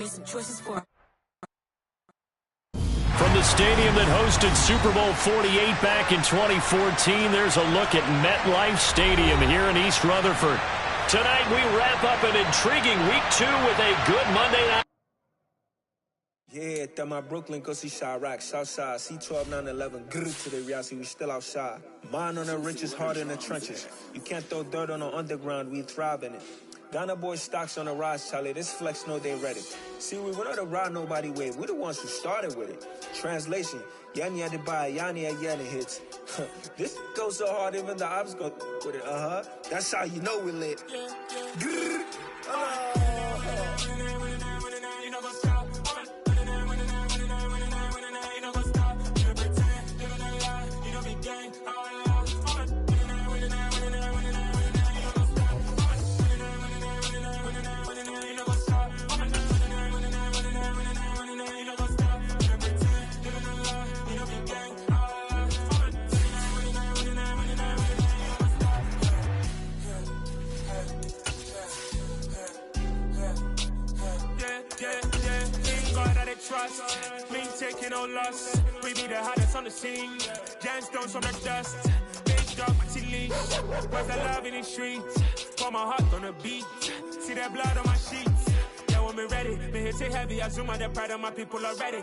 some choices for. From the stadium that hosted Super Bowl 48 back in 2014, there's a look at MetLife Stadium here in East Rutherford. Tonight we wrap up an intriguing Week 2 with a good Monday night. Yeah, that my Brooklyn, go see Chirac, Southside, C12, 911, grrr to the reality, we still outside. Mine on the riches, hard in the trenches. You can't throw dirt on the underground, we thrive in it. Ghana boys stocks on the rise, Charlie, this flex know they ready. See, we went on the ride nobody wave, we the ones who started with it. Translation, Yanni had to buy, Yanni had Yanni hits. This goes so hard, even the ops go with it, That's how you know we lit. Grrr, trust, me taking no loss. We be the hottest on the scene. Gemstones from the dust. Big dog, Matty leash. Where's the love in the streets? Pour my heart on the beat. See that blood on my sheets. Yeah, when we ready, me hit it heavy. I zoom out the pride of my people already.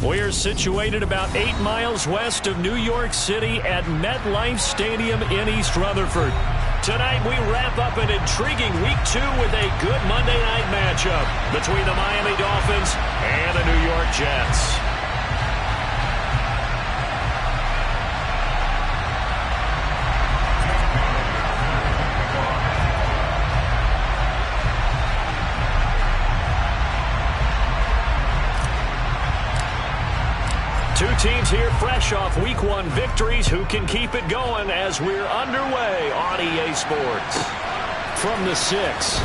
We're situated about 8 miles west of New York City at MetLife Stadium in East Rutherford. Tonight, we wrap up an intriguing Week 2 with a good Monday night matchup between the Miami Dolphins and the New York Jets. Two teams here fresh off Week 1 victories who can keep it going as we're underway on EA Sports. From the 6.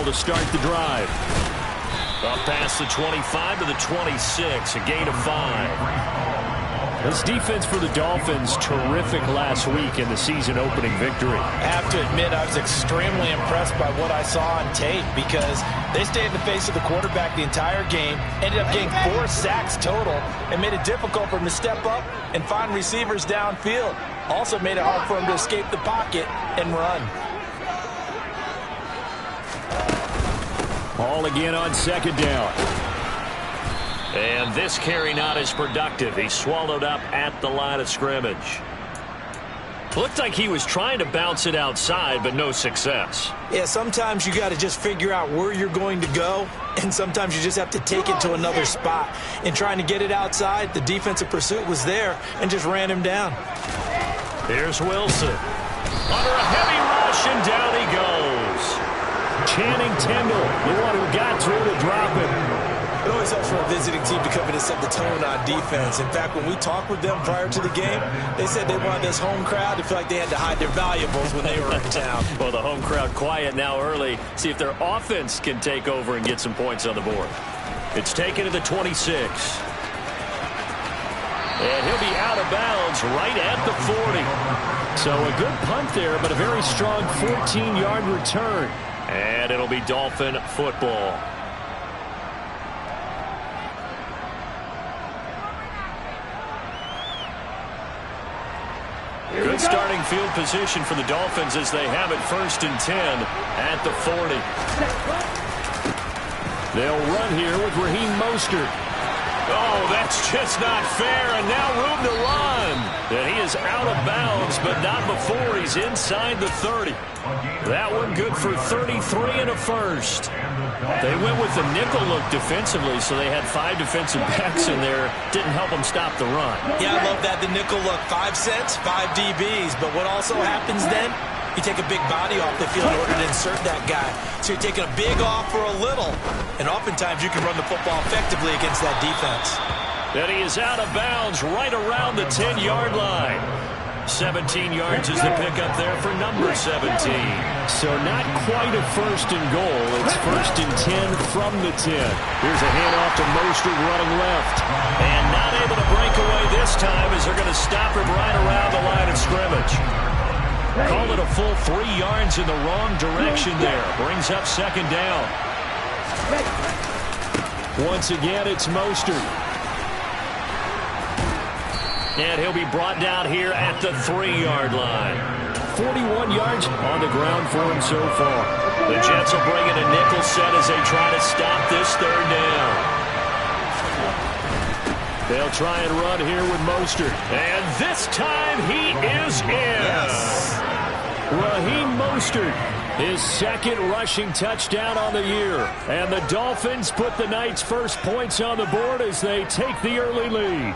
To start the drive. Up past the 25 to the 26, a gain of 5. This defense for the Dolphins, terrific last week in the season-opening victory. I have to admit, I was extremely impressed by what I saw on tape because they stayed in the face of the quarterback the entire game, ended up getting 4 sacks total, and made it difficult for him to step up and find receivers downfield. Also made it hard for him to escape the pocket and run. Ball again on second down. And this carry not as productive. He swallowed up at the line of scrimmage. Looked like he was trying to bounce it outside, but no success. Yeah, sometimes you got to just figure out where you're going to go, and sometimes you just have to take it to another spot. In trying to get it outside, the defensive pursuit was there and just ran him down. Here's Wilson. Under a heavy rush, and down he goes. Channing Tindall, the one who got through to drop it. It always helps for a visiting team to come in and set the tone on defense. In fact, when we talked with them prior to the game, they said they wanted this home crowd to feel like they had to hide their valuables when they were in town. Well, the home crowd quiet now early. See if their offense can take over and get some points on the board. It's taken to the 26. And he'll be out of bounds right at the 40. So a good punt there, but a very strong 14-yard return. And it'll be Dolphin football. Good starting field position for the Dolphins as they have it 1st and 10 at the 40. They'll run here with Raheem Mostert. Oh, that's just not fair, and now room to run. And he is out of bounds, but not before he's inside the 30. That one good for 33 and a first. They went with the nickel look defensively, so they had 5 defensive backs in there. Didn't help them stop the run. Yeah, I love that, the nickel look. 5 sets, 5 DBs. But what also happens then You take a big body off the field in order to insert that guy. So you're taking a big off for a little. And oftentimes you can run the football effectively against that defense. And he is out of bounds right around the 10-yard line. 17 yards is the pickup there for number 17. So not quite a first and goal. It's first and 10 from the 10. Here's a handoff to Mostert running left. And not able to break away this time as they're going to stop him right around the line of scrimmage. Call it a full 3 yards in the wrong direction there. Brings up second down. Once again, it's Mostert. And he'll be brought down here at the 3-yard line. 41 yards on the ground for him so far. The Jets will bring in a nickel set as they try to stop this third down. They'll try and run here with Mostert. And this time he is in. Yes. Raheem Mostert, his second rushing touchdown on the year. And the Dolphins put the night's first points on the board as they take the early lead.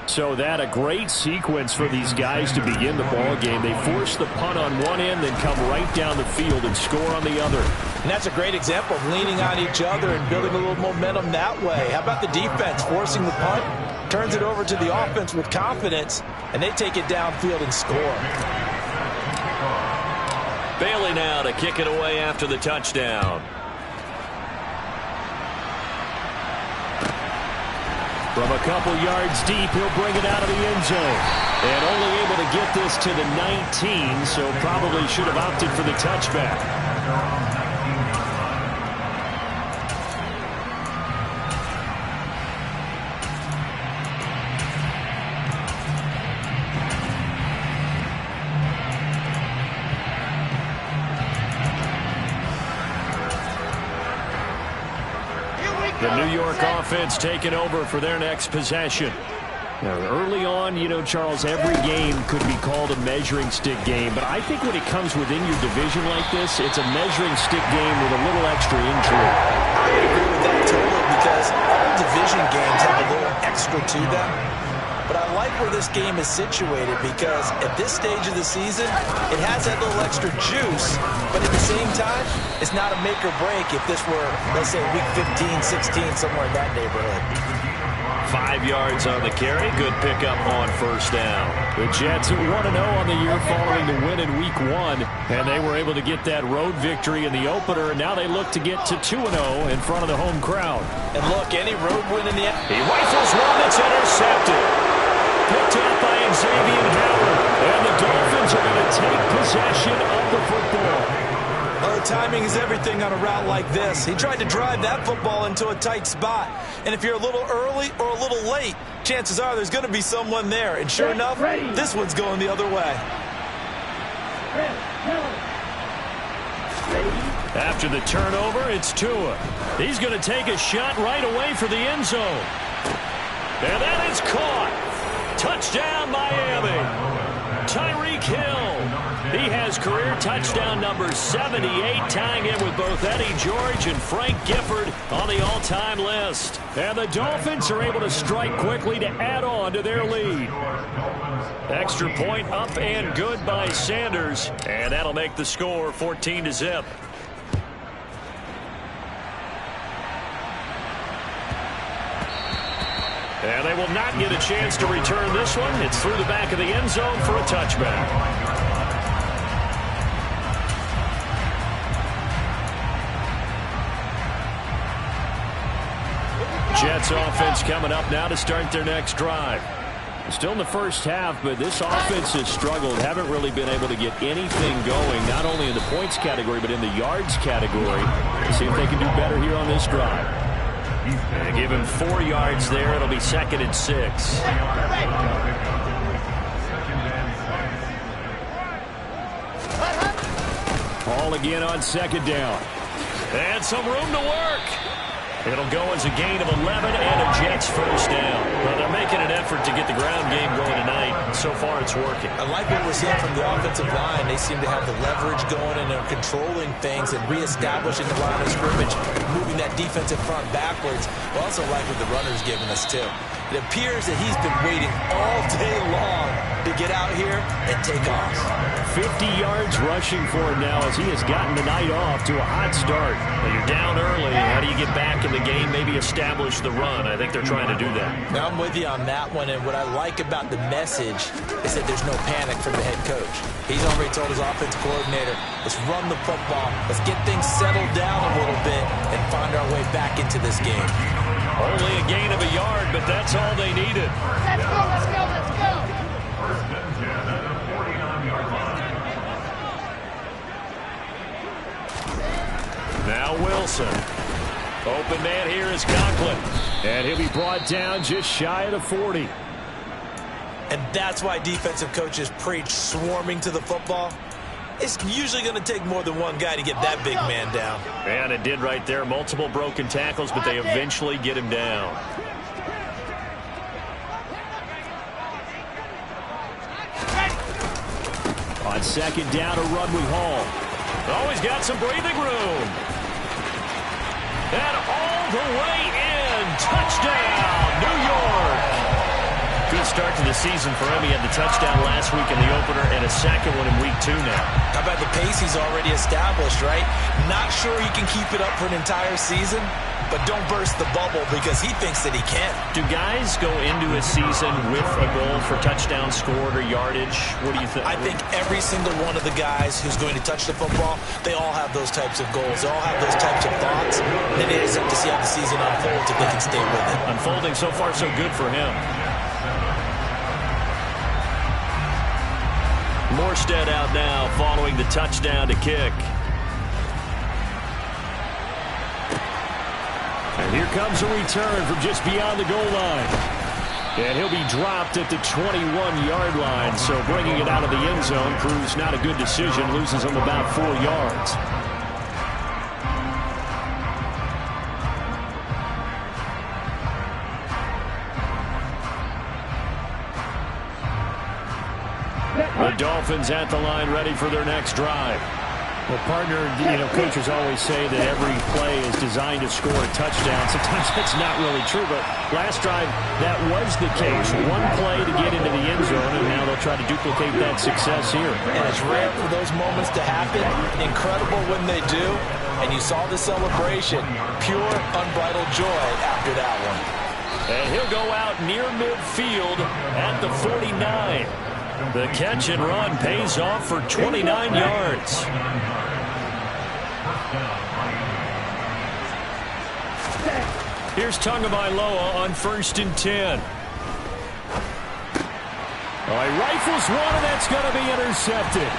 So that a great sequence for these guys to begin the ball game. They force the punt on one end, then come right down the field and score on the other. And that's a great example of leaning on each other and building a little momentum that way. How about the defense forcing the punt? Turns it over to the offense with confidence, and they take it downfield and score. Bailey now to kick it away after the touchdown. From a couple yards deep, he'll bring it out of the end zone. And only able to get this to the 19, so probably should have opted for the touchback. The New York offense taking over for their next possession. Now, early on, you know, Charles, every game could be called a measuring stick game. But I think when it comes within your division like this, it's a measuring stick game with a little extra intrigue. I agree with that totally because all division games have a little extra to them. But I like where this game is situated because at this stage of the season, it has that little extra juice. But at the same time, it's not a make or break if this were, let's say, week 15, 16, somewhere in that neighborhood. 5 yards on the carry. Good pickup on first down. The Jets 1-0 on the year following the win in week 1. And they were able to get that road victory in the opener. And now they look to get to 2-0 in front of the home crowd. And look, any road win in the end. He rifles one that's intercepted. Picked up by Xavier Howard. And the Dolphins are going to take possession of the football. Well, the timing is everything on a route like this. He tried to drive that football into a tight spot. And if you're a little early or a little late, chances are there's going to be someone there. And sure enough, this one's going the other way. After the turnover, it's Tua. He's going to take a shot right away for the end zone. And that is caught. Touchdown, Miami. Tyreek Hill. He has career touchdown number 78, tying in with both Eddie George and Frank Gifford on the all-time list. And the Dolphins are able to strike quickly to add on to their lead. Extra point up and good by Sanders. And that'll make the score 14-0. And they will not get a chance to return this one. It's through the back of the end zone for a touchback. Jets offense coming up now to start their next drive. Still in the first half, but this offense has struggled. Haven't really been able to get anything going, not only in the points category, but in the yards category. Let's see if they can do better here on this drive. And give him 4 yards there. It'll be 2nd and 6. Ball again on 2nd down. And some room to work. It'll go as a gain of 11 and a Jets first down. Well, they're making an effort to get the ground game going tonight. So far, it's working. I like what we're seeing from the offensive line. They seem to have the leverage going and they're controlling things and reestablishing the line of scrimmage, moving that defensive front backwards. I also like what the runner's giving us, too. It appears that he's been waiting all day long to get out here and take off. 50 yards rushing for him now as he has gotten the night off to a hot start. Well, you're down early. How do you get back in the game, maybe establish the run? I think they're trying to do that. Now, I'm with you on that one, and what I like about the message is that there's no panic from the head coach. He's already told his offensive coordinator, let's run the football, let's get things settled down a little bit and find our way back into this game. Only a gain of a yard, but that's all they needed. Let's go, let's go, let's go. Now Wilson. Open man here is Conklin. And he'll be brought down just shy of the 40. And that's why defensive coaches preach swarming to the football. It's usually going to take more than one guy to get that big man down. And it did right there. Multiple broken tackles, but they eventually get him down. On second down, a run with Hall. Always got some breathing room. And all the way in. Touchdown, New York. Good start to the season for him. He had the touchdown last week in the opener and a second one in week 2 now. How about the pace he's already established, right? Not sure he can keep it up for an entire season, but don't burst the bubble because he thinks that he can. Do guys go into a season with a goal for touchdown scored or yardage? What do you think? I think every single one of the guys who's going to touch the football, they all have those types of goals. They all have those types of thoughts. And they just have to see how the season unfolds if they can stay with it. Unfolding so far so good for him. Morstead out now following the touchdown to kick. And here comes a return from just beyond the goal line. And he'll be dropped at the 21-yard line. So bringing it out of the end zone proves not a good decision. Loses him about 4 yards. The Dolphins at the line ready for their next drive. Well, partner, coaches always say that every play is designed to score a touchdown. Sometimes that's not really true, but last drive, that was the case. One play to get into the end zone, and now they'll try to duplicate that success here. And it's rare for those moments to happen. Incredible when they do. And you saw the celebration. Pure, unbridled joy after that one. And he'll go out near midfield at the 49. The catch and run pays off for 29 yards. Here's Tagovailoa on 1st and 10. He rifles one, and that's going to be intercepted.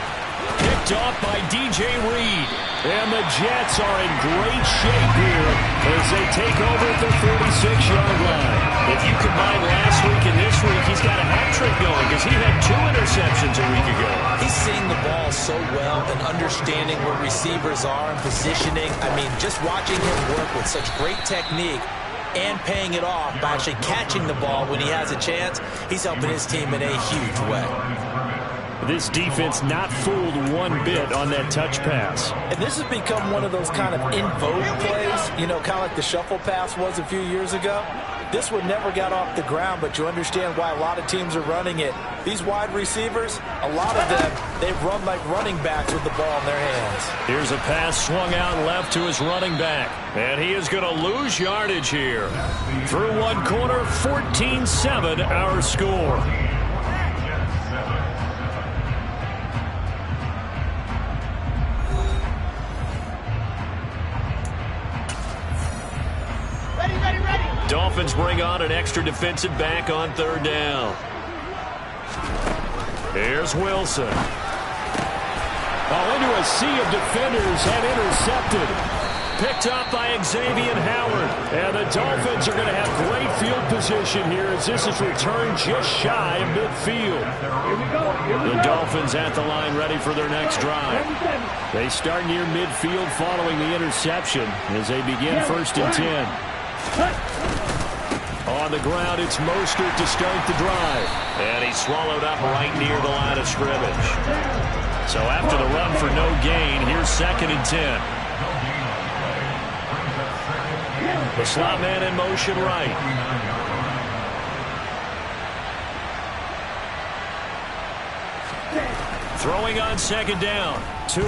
Picked off by DJ Reed. And the Jets are in great shape here as they take over at the 46-yard line. If you combine last week and this week, he's got a hat trick going because he had 2 interceptions a week ago. He's seeing the ball so well and understanding where receivers are and positioning. I mean, just watching him work with such great technique and paying it off by actually catching the ball when he has a chance, he's helping his team in a huge way. This defense not fooled one bit on that touch pass. And this has become one of those kind of in vogue plays, kind of like the shuffle pass was a few years ago. This one never got off the ground, but you understand why a lot of teams are running it. These wide receivers, a lot of them, they run like running backs with the ball in their hands. Here's a pass swung out left to his running back. And he is going to lose yardage here. Through one quarter, 14-7 our score. Dolphins bring on an extra defensive back on 3rd down. Here's Wilson. Into a sea of defenders and intercepted. Picked up by Xavier Howard. And the Dolphins are going to have great field position here as this is returned just shy of midfield. The Dolphins at the line ready for their next drive. They start near midfield following the interception as they begin 1st and 10. On the ground, it's Mostert to start the drive. And he's swallowed up right near the line of scrimmage. So after the run for no gain, here's 2nd and 10. The slot man in motion right. Throwing on second down, Tua.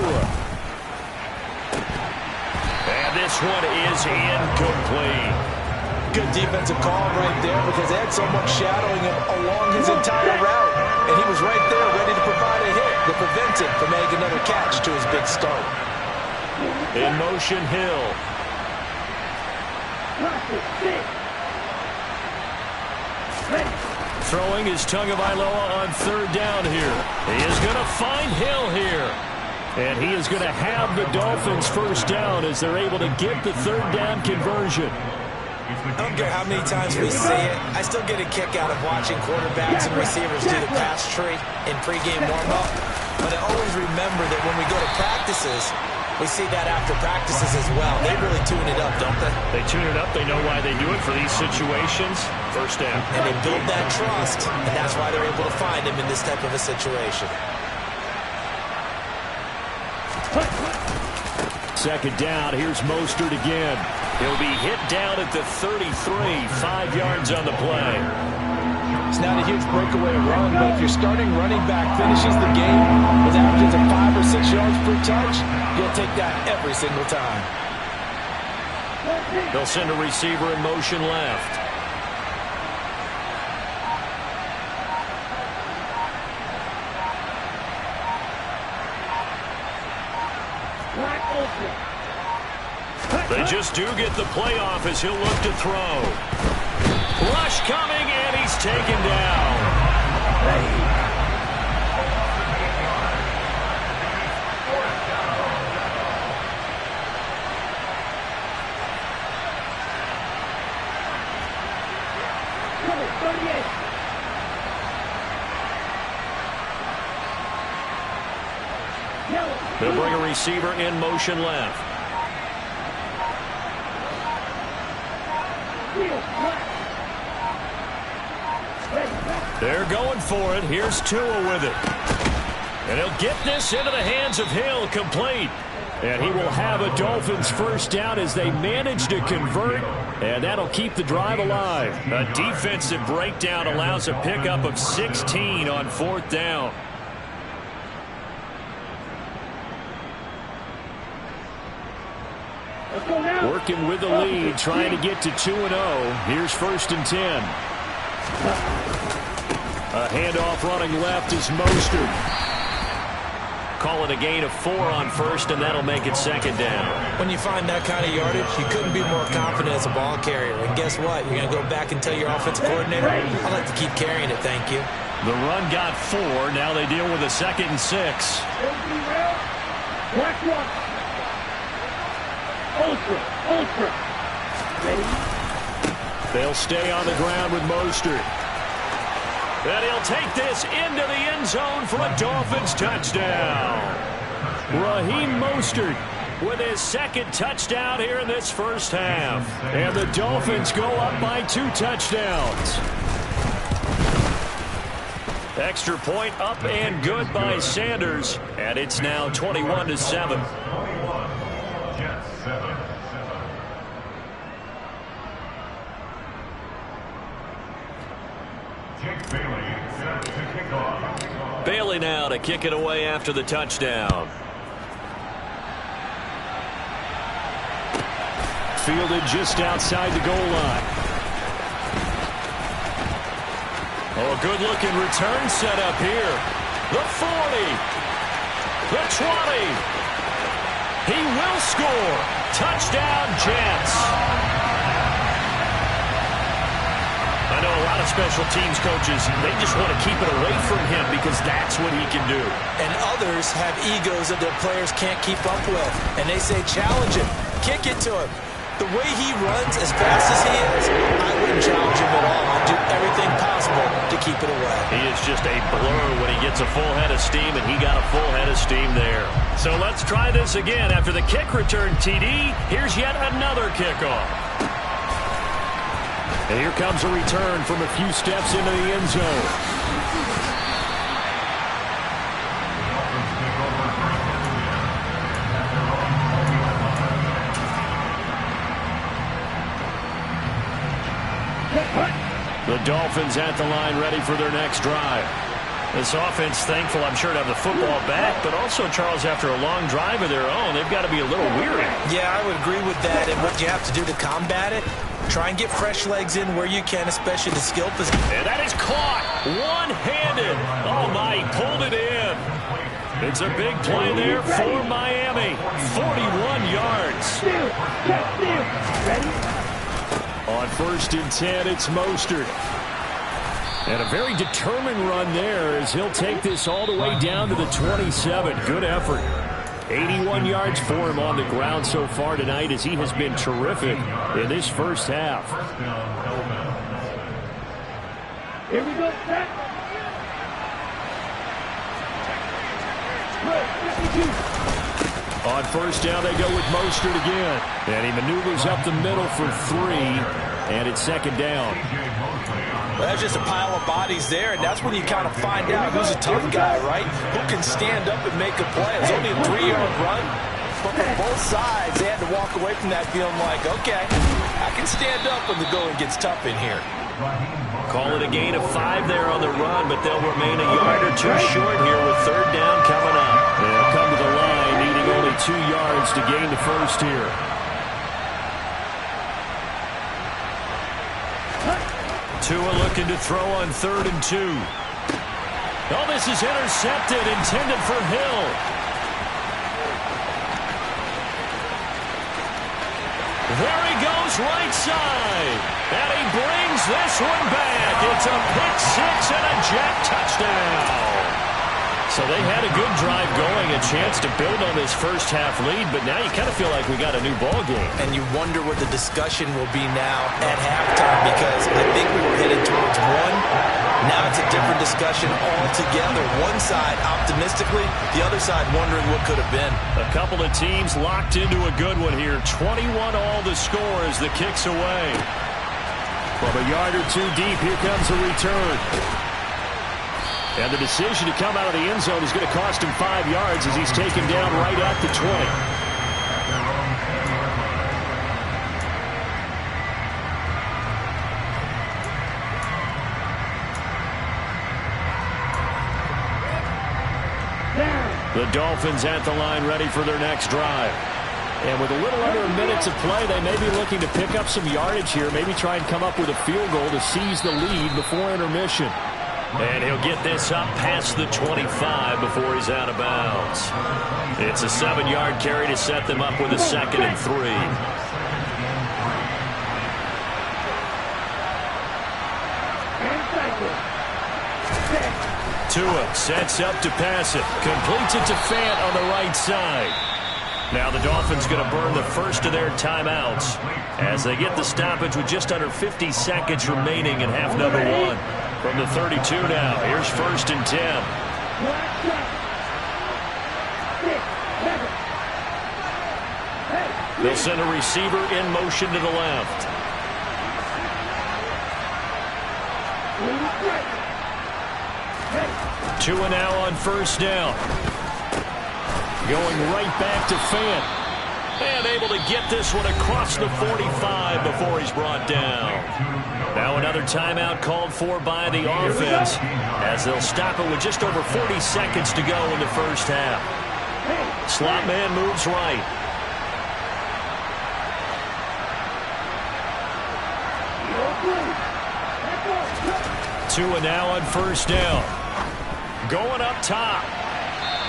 And this one is incomplete. Good defensive call right there because they had someone shadowing him along his entire route. And he was right there ready to provide a hit that prevents him from making another catch to his big start. In motion, Hill. Throwing is Tagovailoa on third down here. He is going to find Hill here. And he is going to have the Dolphins first down as they're able to get the third down conversion. I don't care how many times we see it. I still get a kick out of watching quarterbacks and receivers do the pass tree in pregame warm-up. But I always remember that when we go to practices, we see that after practices as well. They really tune it up, don't they? They tune it up. They know why they do it for these situations. First down. And they build that trust, and that's why they're able to find him in this type of a situation. Second down. Here's Mostert again. He'll be hit down at the 33, 5 yards on the play. It's not a huge breakaway run, but if your starting running back finishes the game with averages of 5 or 6 yards per touch, you'll take that every single time. They'll send a receiver in motion left. They just do get the play off as he'll look to throw. Rush coming, and he's taken down. They'll bring a receiver in motion left. They're going for it. Here's Tua with it. And he'll get this into the hands of Hill, complete. And he will have a Dolphins first down as they manage to convert. And that'll keep the drive alive. A defensive breakdown allows a pickup of 16 on fourth down. Working with the lead, trying to get to 2-0. Here's first and 10. A handoff running left is Mostert. Call it a gain of 4 on first, and that'll make it second down. When you find that kind of yardage, you couldn't be more confident as a ball carrier. And guess what? You're going to go back and tell your offensive coordinator, I'd like to keep carrying it, thank you. The run got 4. Now they deal with a 2nd and 6. They'll stay on the ground with Mostert. And he'll take this into the end zone for a Dolphins touchdown. Raheem Mostert with his 2nd touchdown here in this first half. And the Dolphins go up by 2 touchdowns. Extra point up and good by Sanders. And it's now 21-7. Bailey now to kick it away after the touchdown. Fielded just outside the goal line. Oh, a good-looking return set up here. The 40. The 20. He will score. Touchdown, Jets. I know a lot of special teams coaches, they just want to keep it away from him because that's what he can do. And others have egos that their players can't keep up with. And they say, challenge him. Kick it to him. The way he runs as fast as he is, I wouldn't challenge him at all. I'd do everything possible to keep it away. He is just a blur when he gets a full head of steam, and he got a full head of steam there. So let's try this again. After the kick return TD, here's yet another kickoff. And here comes a return from a few steps into the end zone. The Dolphins at the line ready for their next drive. This offense thankful, I'm sure, to have the football back, but also, Charles, after a long drive of their own, they've got to be a little weary. Yeah, I would agree with that. And what you have to do to combat it, try and get fresh legs in where you can, especially the skill position. And that is caught one-handed. Oh, my, he pulled it in. It's a big play there for Miami. 41 yards. On 1st and 10, it's Mostert. And a very determined run there as he'll take this all the way down to the 27. Good effort. 81 yards for him on the ground so far tonight as he has been terrific in this first half. Here we go, set. On 1st down, they go with Mostert again. And he maneuvers up the middle for 3, and it's 2nd down. Well, that's just a pile of bodies there, and that's when you kind of find out who's a tough guy, right? Who can stand up and make a play. It's only a 3-yard run, but for both sides, they had to walk away from that feeling like, okay, I can stand up when the going gets tough in here. Call it a gain of 5 there on the run, but they'll remain a yard or 2 short here with 3rd down coming up. They'll come to the line, needing only 2 yards to gain the first here. Tua looking to throw on 3rd and 2. Oh, this is intercepted, intended for Hill. There he goes, right side. And he brings this one back. It's a pick 6 and a jack touchdown. So they had a good drive going, a chance to build on this first half lead, but now you kind of feel like we got a new ball game. And you wonder what the discussion will be now at halftime, because I think we were headed towards one. Now it's a different discussion altogether. One side optimistically, the other side wondering what could have been. A couple of teams locked into a good one here. 21 all the score as the kick's away. From a yard or 2 deep, here comes a return. And the decision to come out of the end zone is going to cost him 5 yards as he's taken down right at the 20. The Dolphins at the line ready for their next drive. And with a little under a minute to play, they may be looking to pick up some yardage here, maybe try and come up with a field goal to seize the lead before intermission. And he'll get this up past the 25 before he's out of bounds. It's a 7-yard carry to set them up with a 2nd and 3. Tua sets up to pass it. Completes it to Fant on the right side. Now the Dolphins going to burn the first of their timeouts as they get the stoppage with just under 50 seconds remaining in half number 1. From the 32 now, here's 1st and 10. They'll send a receiver in motion to the left. Tua now on 1st down. Going right back to Fant. And able to get this one across the 45 before he's brought down. Now another timeout called for by the offense as they'll stop it with just over 40 seconds to go in the first half. Slot man moves right. Tua now on 1st down. Going up top.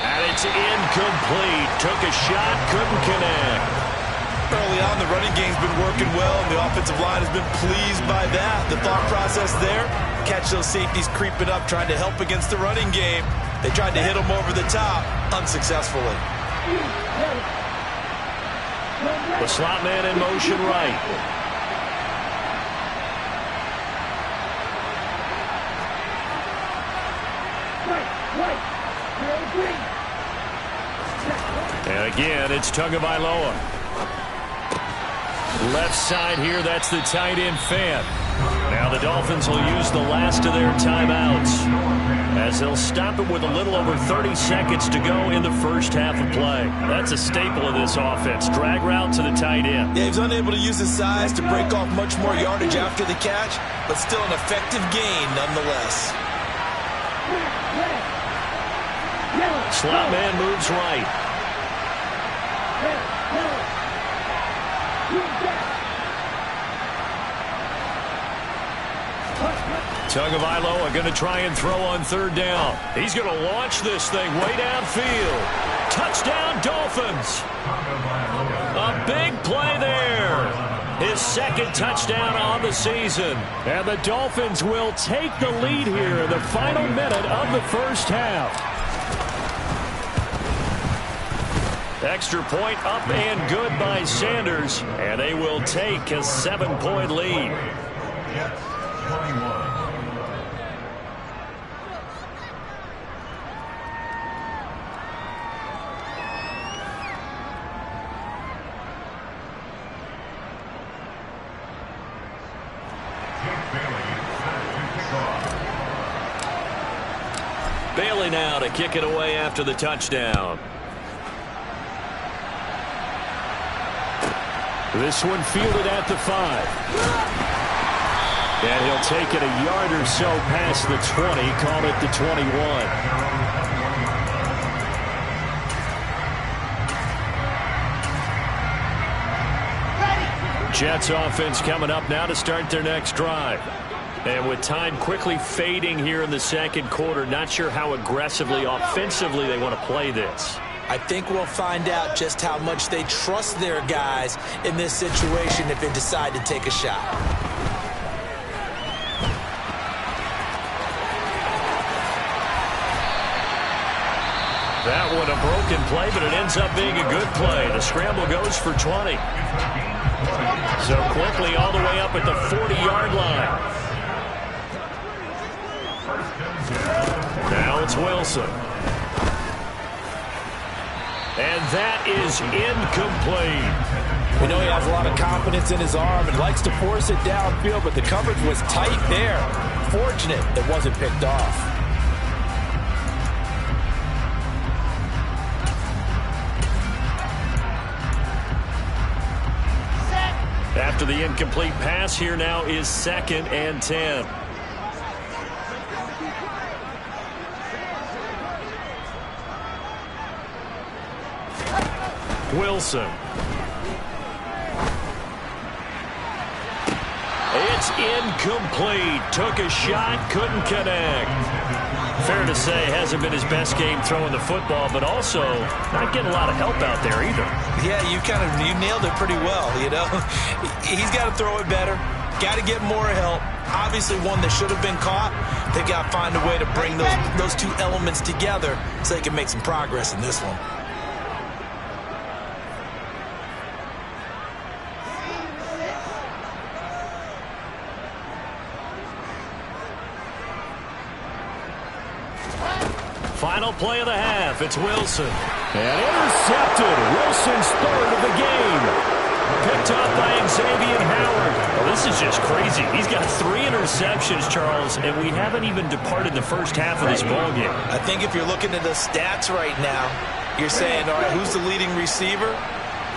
And it's incomplete. Took a shot, couldn't connect. Early on, the running game's been working well, and the offensive line has been pleased by that. The thought process there, catch those safeties creeping up, trying to help against the running game. They tried to hit them over the top, unsuccessfully. The slot man in motion right. And again, it's Tagovailoa. Left side here, that's the tight end Fant. Now the Dolphins will use the last of their timeouts as they'll stop it with a little over 30 seconds to go in the first half of play. That's a staple of this offense. Drag route to the tight end. Yeah, he was unable to use his size to break off much more yardage after the catch, but still an effective gain nonetheless. Slot man moves right. Tagovailoa going to try and throw on third down. He's going to launch this thing way downfield. Touchdown, Dolphins. A big play there. His second touchdown on the season. And the Dolphins will take the lead here in the final minute of the first half. Extra point up and good by Sanders. And they will take a 7-point lead. Jets 21. Bailey now to kick it away after the touchdown. This one fielded at the 5. And he'll take it a yard or so past the 20, call it the 21. Jets offense coming up now to start their next drive. And with time quickly fading here in the second quarter, not sure how aggressively, offensively they want to play this. I think we'll find out just how much they trust their guys in this situation if they decide to take a shot. That one a broken play, but it ends up being a good play. The scramble goes for 20. So quickly all the way up at the 40-yard line. Now it's Wilson. And that is incomplete. We know he has a lot of confidence in his arm and likes to force it downfield, but the coverage was tight there. Fortunate it wasn't picked off. After the incomplete pass, here now is 2nd and 10. Wilson. It's incomplete. Took a shot, couldn't connect. Fair to say, hasn't been his best game throwing the football, but also not getting a lot of help out there either. Yeah, you nailed it pretty well, you know. He's got to throw it better. Got to get more help. Obviously one that should have been caught. They've got to find a way to bring those two elements together so they can make some progress in this one. Final play of the half. It's Wilson. And intercepted. Wilson's third of the game. Picked up by Xavier Howard. Well, this is just crazy. He's got 3 interceptions, Charles, and we haven't even departed the first half of this ballgame. I think if you're looking at the stats right now, you're saying, all right, who's the leading receiver?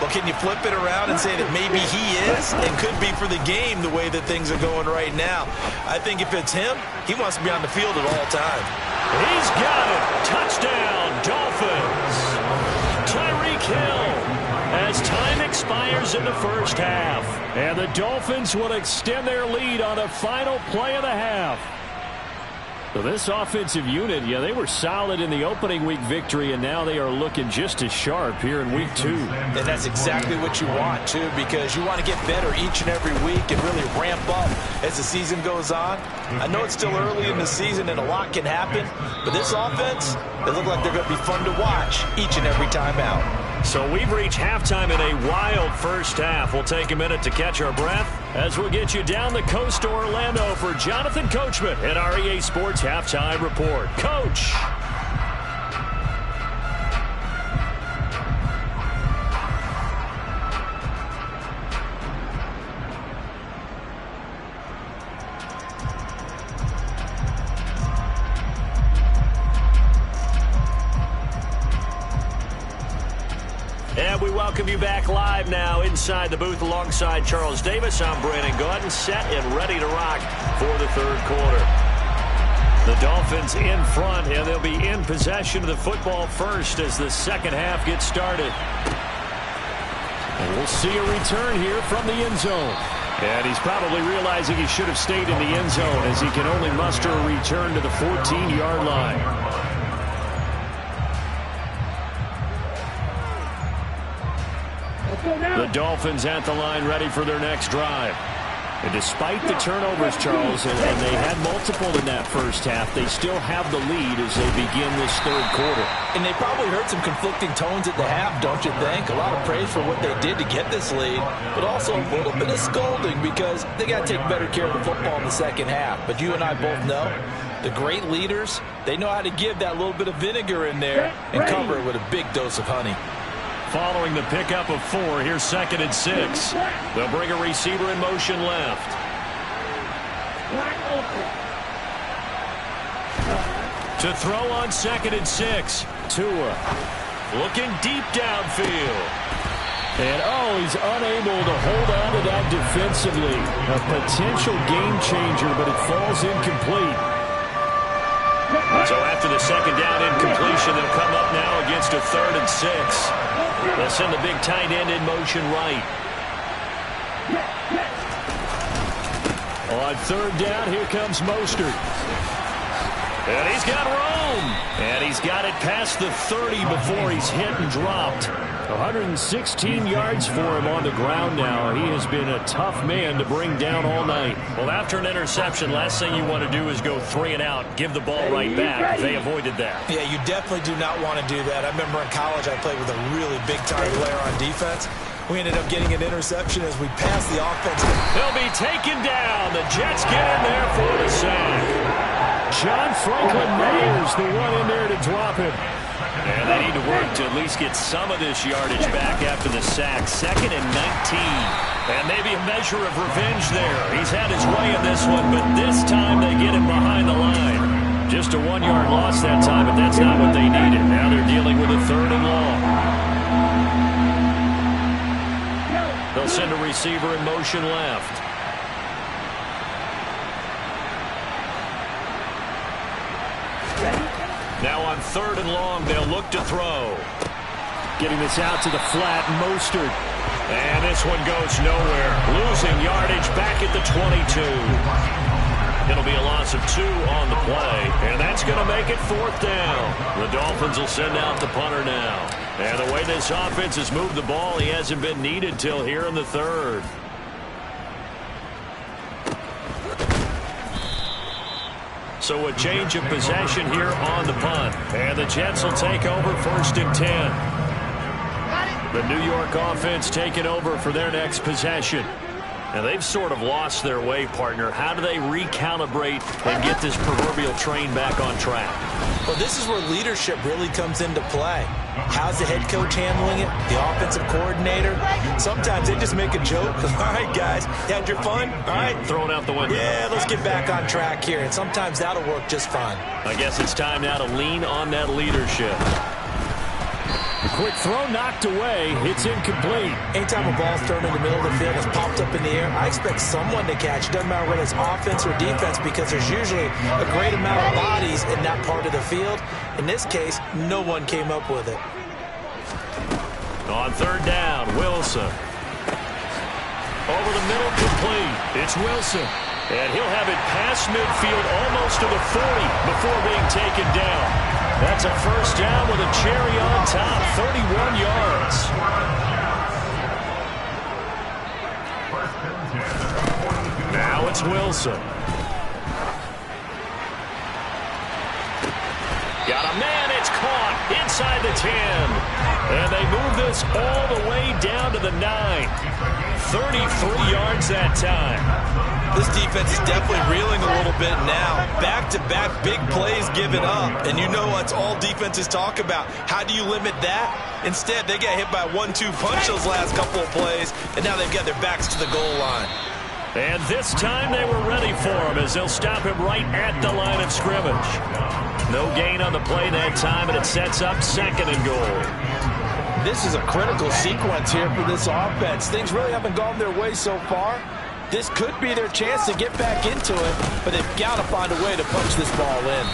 Well, can you flip it around and say that maybe he is and could be for the game the way that things are going right now? I think if it's him, he wants to be on the field at all times. He's got it. Touchdown, Dolphins. Tyreek Hill as time expires in the first half. And the Dolphins will extend their lead on the final play of the half. So this offensive unit, yeah, they were solid in the opening week victory, and now they are looking just as sharp here in week 2. And that's exactly what you want, too, because you want to get better each and every week and really ramp up as the season goes on. I know it's still early in the season and a lot can happen, but this offense, they look like they're going to be fun to watch each and every time out. So we've reached halftime in a wild first half. We'll take a minute to catch our breath as we'll get you down the coast to Orlando for Jonathan Coachman at our EA Sports Halftime Report. Coach. And we welcome you back live now inside the booth alongside Charles Davis. I'm Brandon Gaudin, set and ready to rock for the third quarter. The Dolphins in front, and they'll be in possession of the football first as the second half gets started. And we'll see a return here from the end zone. And he's probably realizing he should have stayed in the end zone as he can only muster a return to the 14-yard line. The Dolphins at the line ready for their next drive. And despite the turnovers, Charles, and they had multiple in that first half, they still have the lead as they begin this third quarter. And they probably heard some conflicting tones at the half, don't you think? A lot of praise for what they did to get this lead, but also a little bit of scolding because they got to take better care of the football in the second half. But you and I both know the great leaders, they know how to give that little bit of vinegar in there and cover it with a big dose of honey. Following the pickup of 4, here's 2nd and 6. They'll bring a receiver in motion left. To throw on 2nd and 6. Tua looking deep downfield. And, he's unable to hold on to that defensively. A potential game changer, but it falls incomplete. So after the second down incompletion, they'll come up now against a 3rd and 6. They'll send the big tight end in motion right. On 3rd down, here comes Mostert. And he's got room. And he's got it past the 30 before he's hit and dropped. 116 yards for him on the ground now. He has been a tough man to bring down all night. Well, after an interception, last thing you want to do is go 3 and out, give the ball right back. They avoided that. Yeah, you definitely do not want to do that. I remember in college I played with a really big-time player on defense. We ended up getting an interception as we passed the offense. He'll be taken down. The Jets get in there for the sack. John Franklin Myers, the one in there to drop him. And they need to work to at least get some of this yardage back after the sack. 2nd and 19. And maybe a measure of revenge there. He's had his way in this one, but this time they get him behind the line. Just a 1-yard loss that time, but that's not what they needed. Now they're dealing with a 3rd and long. They'll send a receiver in motion left. Now on 3rd and long, they'll look to throw. Getting this out to the flat, Mostert. And this one goes nowhere. Losing yardage back at the 22. It'll be a loss of 2 on the play. And that's going to make it 4th down. The Dolphins will send out the punter now. And the way this offense has moved the ball, he hasn't been needed till here in the 3rd. So a change of possession here on the punt. And the Jets will take over 1st and 10. The New York offense taking over for their next possession. And they've sort of lost their way, partner. How do they recalibrate and get this proverbial train back on track? Well, this is where leadership really comes into play. How's the head coach handling it? The offensive coordinator? Sometimes they just make a joke. All right, guys, you had your fun? All right. Throw it out the window. Yeah, let's get back on track here. And sometimes that'll work just fine. I guess it's time now to lean on that leadership. The quick throw knocked away. It's incomplete. Anytime a ball's thrown in the middle of the field, it's popped up in the air, I expect someone to catch. It doesn't matter whether it's offense or defense because there's usually a great amount of bodies in that part of the field. In this case, no one came up with it. On 3rd down, Wilson. Over the middle, complete. It's Wilson. And he'll have it past midfield almost to the 40 before being taken down. That's a 1st down with a cherry on top, 31 yards. Now it's Wilson. Got a man, it's caught inside the 10. And they move this all the way down to the 9. 33 yards that time. This defense is definitely reeling a little bit now. Back-to-back big plays given up. And you know what's all defenses talk about. How do you limit that? Instead, they got hit by a 1-2 punch those last couple of plays, and now they've got their backs to the goal line. And this time they were ready for him as they'll stop him right at the line of scrimmage. No gain on the play that time, and it sets up 2nd and goal. This is a critical sequence here for this offense. Things really haven't gone their way so far. this could be their chance to get back into it, but they've got to find a way to punch this ball in.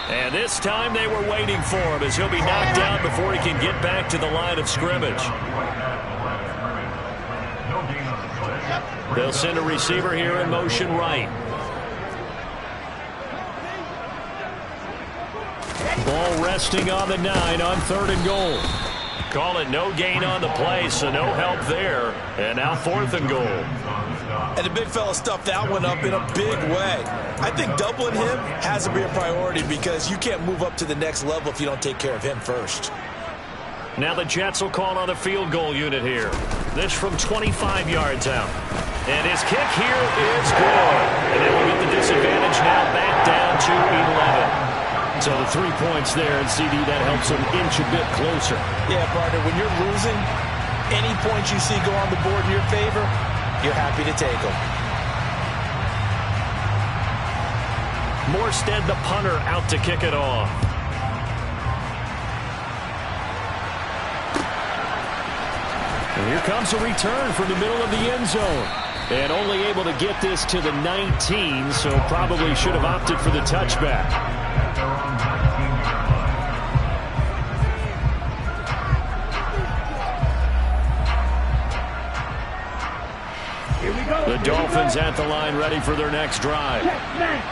And this time they were waiting for him as he'll be knocked down before he can get back to the line of scrimmage. They'll send a receiver here in motion right. Ball resting on the 9 on 3rd and goal. Call it no gain on the play, so no help there. And now 4th and goal. And the big fella stuffed that one up in a big way. I think doubling him has to be a priority because you can't move up to the next level if you don't take care of him first. Now the Jets will call on the field goal unit here. This from 25 yards out. And his kick here is good. And they will get the disadvantage now back down to 11. So the 3 points there, and CD, that helps them inch a bit closer. Yeah, partner, when you're losing, any points you see go on the board in your favor, you're happy to take them. Morstead, the punter, out to kick it off. And here comes a return from the middle of the end zone. And only able to get this to the 19, so probably should have opted for the touchback. The Dolphins at the line ready for their next drive.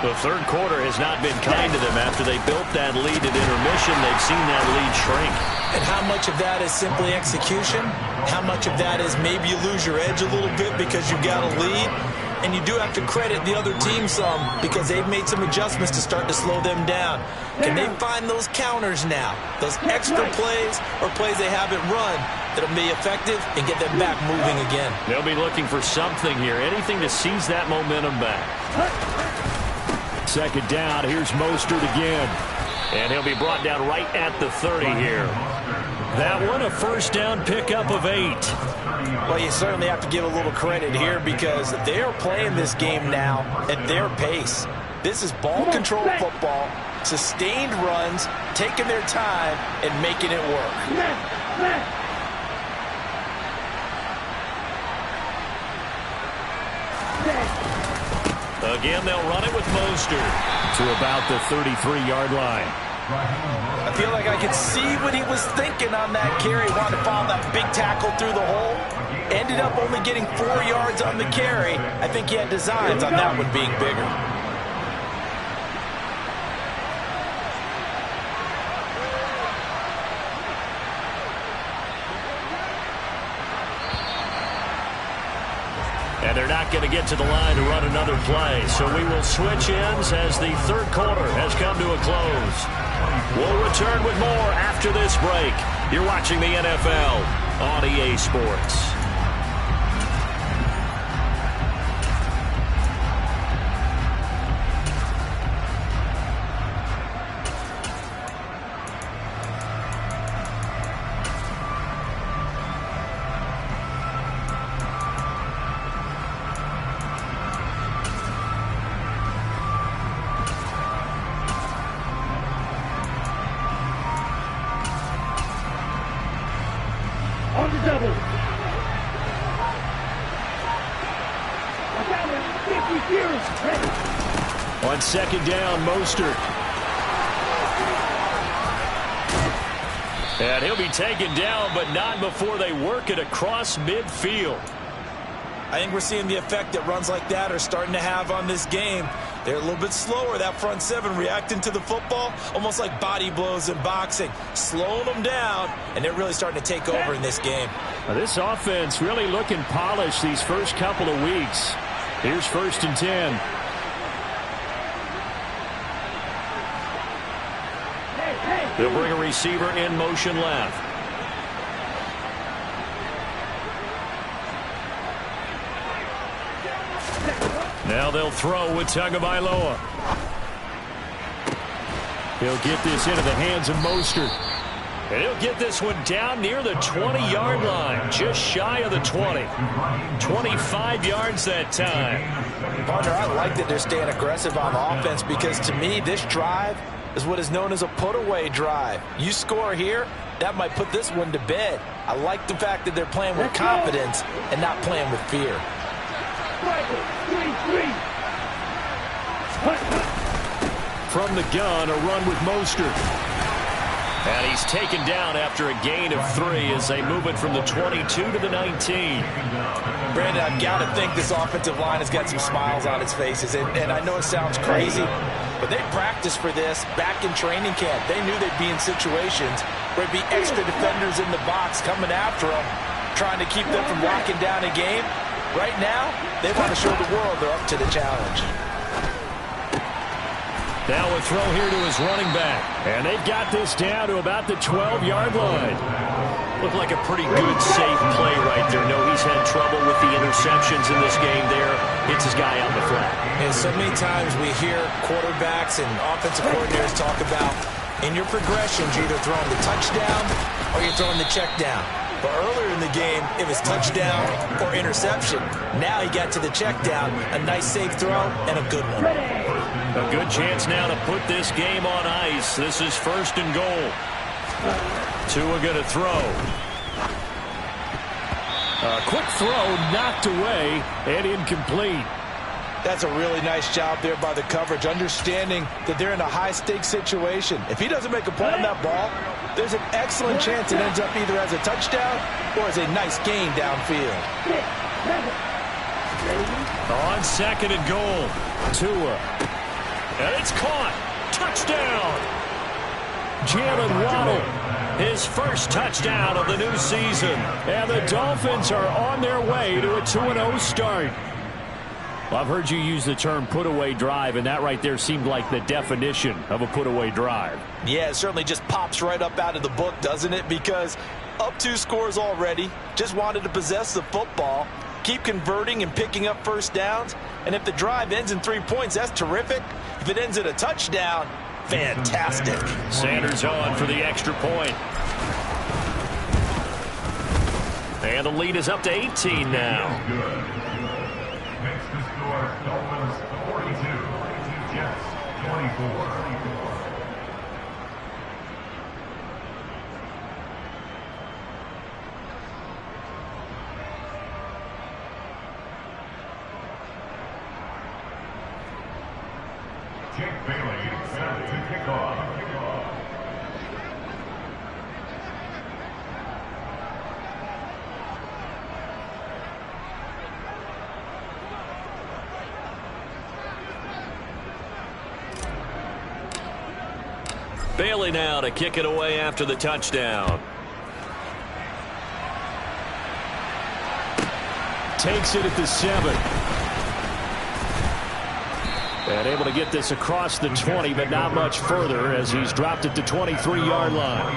The third quarter has not been kind to them. After they built that lead at intermission, they've seen that lead shrink. And how much of that is simply execution? How much of that is maybe you lose your edge a little bit because you've got a lead? And you do have to credit the other team some because they've made some adjustments to start to slow them down. Can they find those counters now? Those extra plays or plays they haven't run that'll be effective and get them back moving again. They'll be looking for something here, anything to seize that momentum back. 2nd down, here's Mostert again. And he'll be brought down right at the 30 here. That one, a 1st down pickup of 8. Well, you certainly have to give a little credit here because they are playing this game now at their pace. This is ball control football, sustained runs, taking their time, and making it work. Again, they'll run it with Mostert to about the 33-yard line. I feel like I could see what he was thinking on that carry. Wanted to follow that big tackle through the hole. Ended up only getting 4 yards on the carry. I think he had designs on that one being bigger. And they're not going to get to the line to run another play. So we will switch ends as the third quarter has come to a close. We'll return with more after this break. You're watching the NFL on EA Sports. On the double. I got it. 50 years. On 2nd down, Mostert. And he'll be taken down, but not before they work it across midfield. I think we're seeing the effect that runs like that are starting to have on this game. They're a little bit slower, that front 7, reacting to the football, almost like body blows in boxing, slowing them down, and they're really starting to take over in this game. Now, this offense really looking polished these first couple of weeks. Here's 1st and 10. They'll bring a receiver in motion left. Now they'll throw with Tagovailoa. He'll get this into the hands of Mostert. And he'll get this one down near the 20-yard line, just shy of the 20. 25 yards that time. Partner, I like that they're staying aggressive on offense because to me, this drive is what is known as a put-away drive. You score here, that might put this one to bed. I like the fact that they're playing with confidence and not playing with fear. From the gun, a run with Mostert. And he's taken down after a gain of 3 as they move it from the 22 to the 19. Brandon, I've got to think this offensive line has got some smiles on its faces. And I know it sounds crazy, but they practiced for this back in training camp. They knew they'd be in situations where there'd be extra defenders in the box coming after them, trying to keep them from locking down a game. Right now, they want to show the world they're up to the challenge. Now a throw here to his running back. And they've got this down to about the 12-yard line. Looked like a pretty good, safe play right there. No, he's had trouble with the interceptions in this game there. Hits his guy on the flat. And so many times we hear quarterbacks and offensive coordinators talk about, in your progressions, you're either throwing the touchdown or you're throwing the check down. But earlier in the game, it was touchdown or interception. Now he got to the check down. A nice safe throw and a good one. A good chance now to put this game on ice. This is 1st and goal. Tua going to throw. A quick throw knocked away and incomplete. That's a really nice job there by the coverage, understanding that they're in a high-stakes situation. If he doesn't make a play on that ball, there's an excellent chance it ends up either as a touchdown or as a nice gain downfield. On 2nd and goal, Tua. And it's caught. Touchdown. Jalen Waddle, his first touchdown of the new season. And the Dolphins are on their way to a 2-0 start. Well, I've heard you use the term put-away drive, and that right there seemed like the definition of a put-away drive. Yeah, it certainly just pops right up out of the book, doesn't it? Because up 2 scores already, just wanted to possess the football, keep converting and picking up first downs. And if the drive ends in 3 points, that's terrific. If it ends in a touchdown, fantastic. Sanders on for the extra point. And the lead is up to 18 now. Makes the score Dolphins 42, Jets 24. Jake Bailey set to kick off. Bailey now to kick it away after the touchdown. Takes it at the 7. And able to get this across the 20, but not much further as he's dropped it to 23-yard line.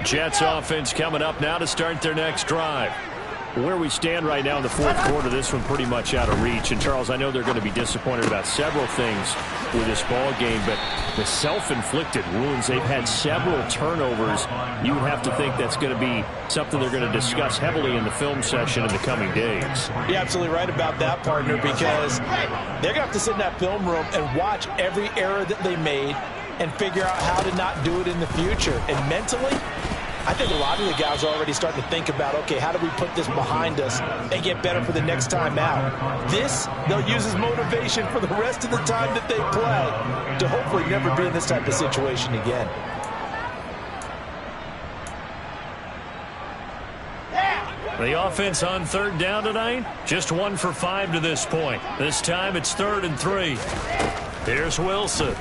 Jets offense coming up now to start their next drive. Where we stand right now in the 4th quarter, this one pretty much out of reach. And, Charles, I know they're going to be disappointed about several things with this ball game, but the self-inflicted wounds, they've had several turnovers. You would have to think that's going to be something they're going to discuss heavily in the film session in the coming days. You're absolutely right about that, partner, because they're going to have to sit in that film room and watch every error that they made and figure out how to not do it in the future. And mentally, I think a lot of the guys are already starting to think about, okay, how do we put this behind us and get better for the next time out? This, they'll use as motivation for the rest of the time that they play to hopefully never be in this type of situation again. The offense on 3rd down tonight, just 1 for 5 to this point. This time it's 3rd and 3. Here's Wilson.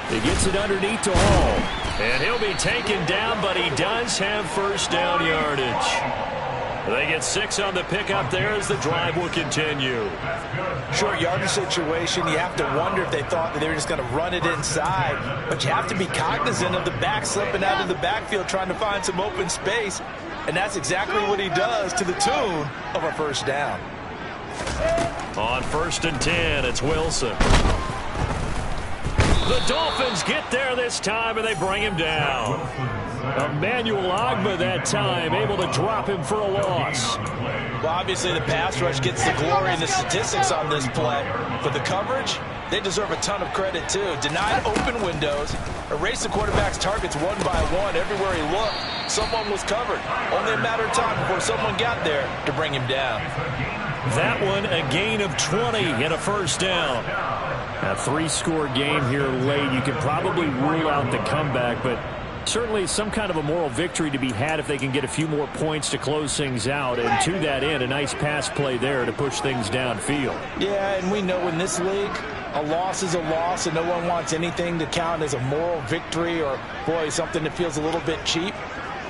He gets it underneath to Hall. And he'll be taken down, but he does have first down yardage. They get 6 on the pickup there as the drive will continue. Short yardage situation, you have to wonder if they thought that they were just going to run it inside. But you have to be cognizant of the back slipping out of the backfield trying to find some open space. And that's exactly what he does to the tune of a first down. On 1st and 10, it's Wilson. The Dolphins get there this time, and they bring him down. Emmanuel Ogbah that time, able to drop him for a loss. Well, obviously the pass rush gets the glory and the statistics on this play. But the coverage, they deserve a ton of credit, too. Denied open windows, erased the quarterback's targets one by one. Everywhere he looked, someone was covered. Only a matter of time before someone got there to bring him down. That one, a gain of 20 and a first down. A 3-score game here late. You could probably rule out the comeback, but certainly some kind of a moral victory to be had if they can get a few more points to close things out. And to that end, a nice pass play there to push things downfield. Yeah, and we know in this league, a loss is a loss, and no one wants anything to count as a moral victory or, boy, something that feels a little bit cheap.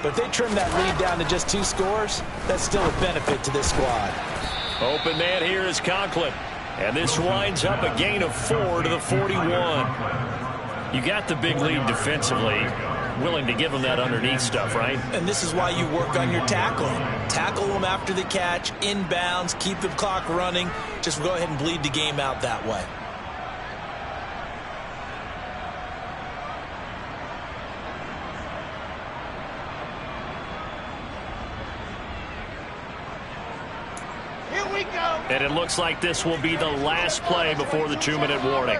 But if they trim that lead down to just 2 scores, that's still a benefit to this squad. Open man here is Conklin. And this winds up a gain of 4 to the 41. You got the big lead defensively. Willing to give them that underneath stuff, right? And this is why you work on your tackling. Tackle them after the catch, inbounds, keep the clock running. Just go ahead and bleed the game out that way. And it looks like this will be the last play before the 2-minute warning.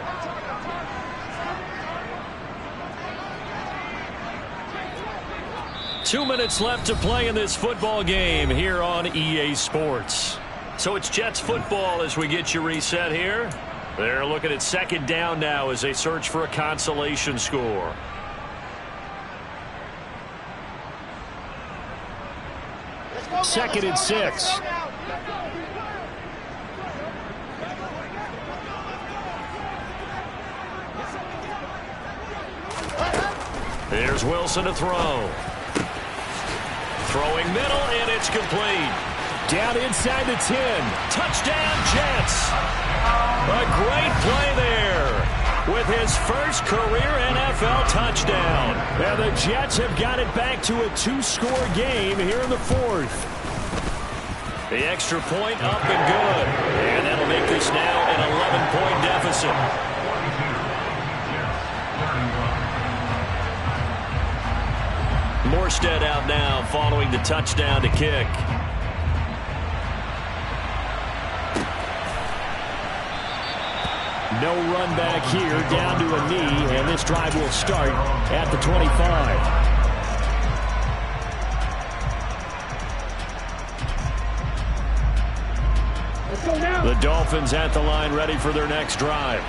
Two minutes left to play in this football game here on EA Sports. So it's Jets football as we get you reset here. They're looking at second down now as they search for a consolation score. Second and 6. There's Wilson to throw. Throwing middle, and it's complete. Down inside the 10. Touchdown, Jets. A great play there with his first career NFL touchdown. And the Jets have got it back to a 2-score game here in the 4th. The extra point up and good. And that'll make this now an 11-point deficit. Morstead out now following the touchdown to kick. No run back here, down to a knee, and this drive will start at the 25. The Dolphins at the line ready for their next drive.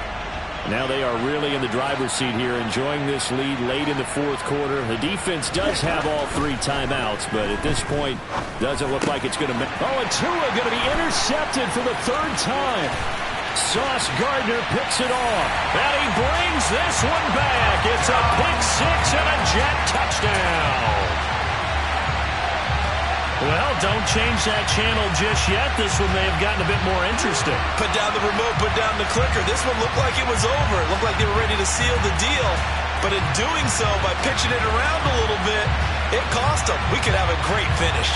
Now they are really in the driver's seat here, enjoying this lead late in the 4th quarter. The defense does have all 3 timeouts, but at this point, doesn't look like it's going to make. Oh, and Tua going to be intercepted for the 3rd time. Sauce Gardner picks it off, and he brings this one back. It's a pick 6 and a Jet touchdown. Well, don't change that channel just yet. This one may have gotten a bit more interesting. Put down the remote, put down the clicker. This one looked like it was over. It looked like they were ready to seal the deal. But in doing so, by pitching it around a little bit, it cost them. We could have a great finish.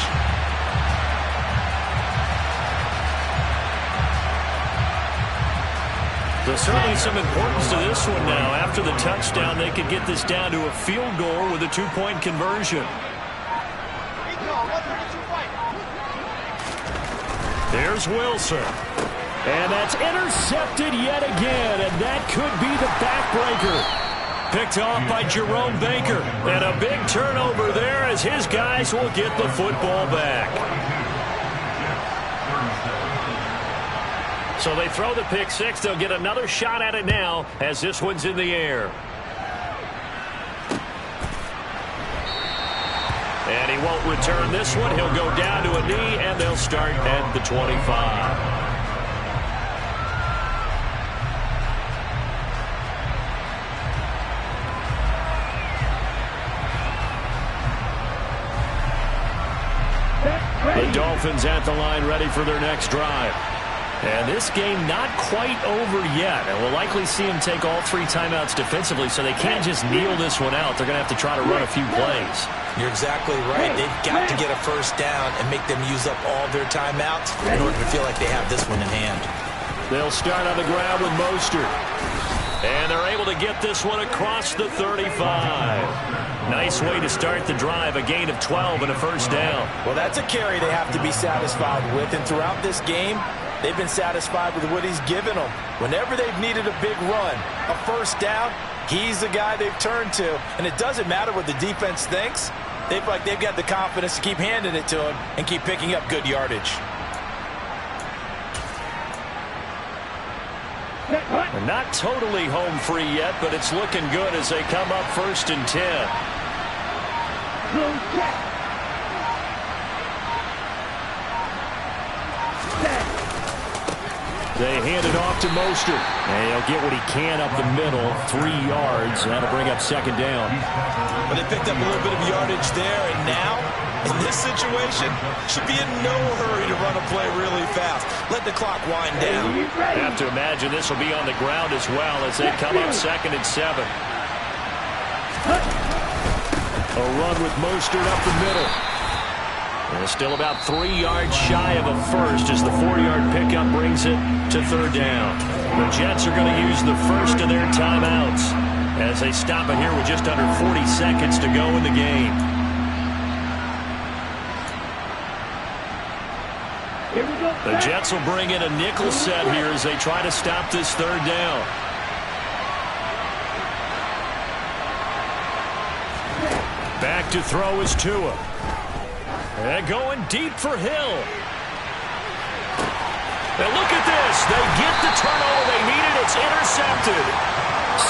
There's certainly some importance to this one now. After the touchdown, they could get this down to a field goal with a 2-point conversion. There's Wilson. And that's intercepted yet again, and that could be the backbreaker. Picked off by Jerome Baker. And a big turnover there as his guys will get the football back. So they throw the pick 6. They'll get another shot at it now as this one's in the air. And he won't return this one. He'll go down to a knee, and they'll start at the 25. The Dolphins at the line ready for their next drive. And this game not quite over yet. And we'll likely see him take all 3 timeouts defensively, so they can't just kneel this one out. They're going to have to try to run a few plays. You're exactly right. They've got to get a first down and make them use up all their timeouts in order to feel like they have this one in hand. They'll start on the ground with Mostert. And they're able to get this one across the 35. Nice way to start the drive, a gain of 12 and a first down. Well, that's a carry they have to be satisfied with. And throughout this game, they've been satisfied with what he's given them. Whenever they've needed a big run, a first down, he's the guy they've turned to. And it doesn't matter what the defense thinks. They've got the confidence to keep handing it to him and keep picking up good yardage. They're not totally home free yet, but it's looking good as they come up 1st and 10. They hand it off to Mostert. And he'll get what he can up the middle, 3 yards. That'll bring up 2nd down. But they picked up a little bit of yardage there, and now, in this situation, should be in no hurry to run a play really fast. Let the clock wind down. I have to imagine this will be on the ground as well as they come up 2nd and 7. A run with Mostert up the middle. And still about 3 yards shy of a first as the 4-yard pickup brings it to 3rd down. The Jets are going to use the first of their timeouts as they stop it here with just under 40 seconds to go in the game. The Jets will bring in a nickel set here as they try to stop this 3rd down. Back to throw is Tua. And going deep for Hill. And look at this. They get the turnover they needed. It's intercepted.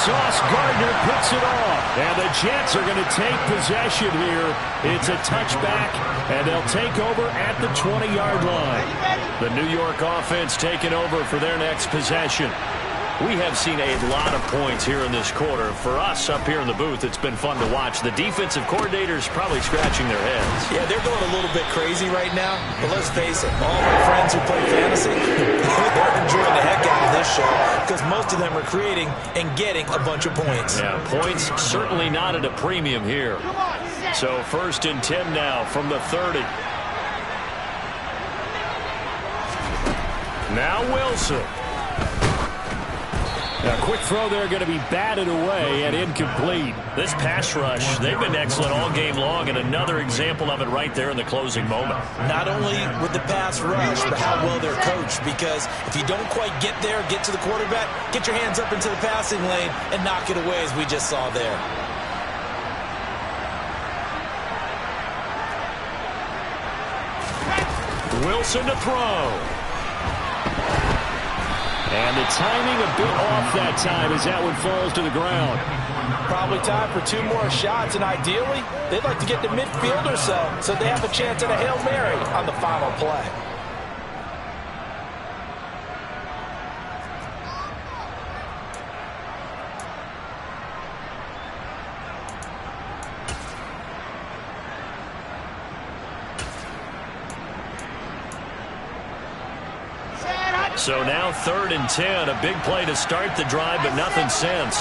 Sauce Gardner picks it off. And the Jets are going to take possession here. It's a touchback, and they'll take over at the 20-yard line. The New York offense taking over for their next possession. We have seen a lot of points here in this quarter. For us up here in the booth, it's been fun to watch. The defensive coordinators probably scratching their heads. Yeah, they're going a little bit crazy right now. But let's face it, all my friends who play fantasy, they're enjoying the heck out of this show because most of them are creating and getting a bunch of points. Yeah, points certainly not at a premium here. So 1st and 10 now from the 30. Now Wilson. A quick throw there going to be batted away and incomplete. This pass rush, they've been excellent all game long, and another example of it right there in the closing moment. Not only with the pass rush, but how well they're coached, because if you don't quite get there, get to the quarterback, get your hands up into the passing lane and knock it away as we just saw there. Wilson to throw. And the timing a bit off that time as that one falls to the ground. Probably time for 2 more shots, and ideally, they'd like to get to midfield or so they have a chance at a Hail Mary on the final play. So now 3rd and 10, a big play to start the drive, but nothing since.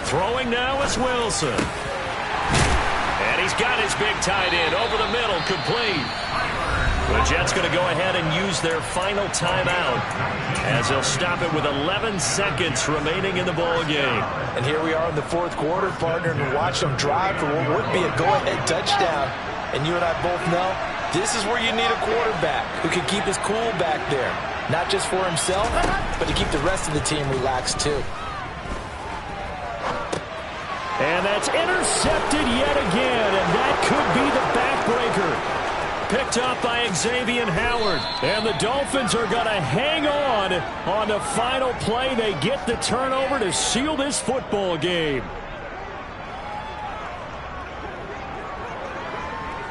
Throwing now is Wilson. And he's got his big tight end over the middle, complete. The Jets going to go ahead and use their final timeout as they'll stop it with 11 seconds remaining in the ball game. And here we are in the 4th quarter, partner, and watch them drive for what would be a go-ahead touchdown. And you and I both know this is where you need a quarterback who can keep his cool back there. Not just for himself, but to keep the rest of the team relaxed too. And that's intercepted yet again, and that could be the backbreaker. Picked up by Xavier Howard. And the Dolphins are going to hang on the final play. They get the turnover to seal this football game.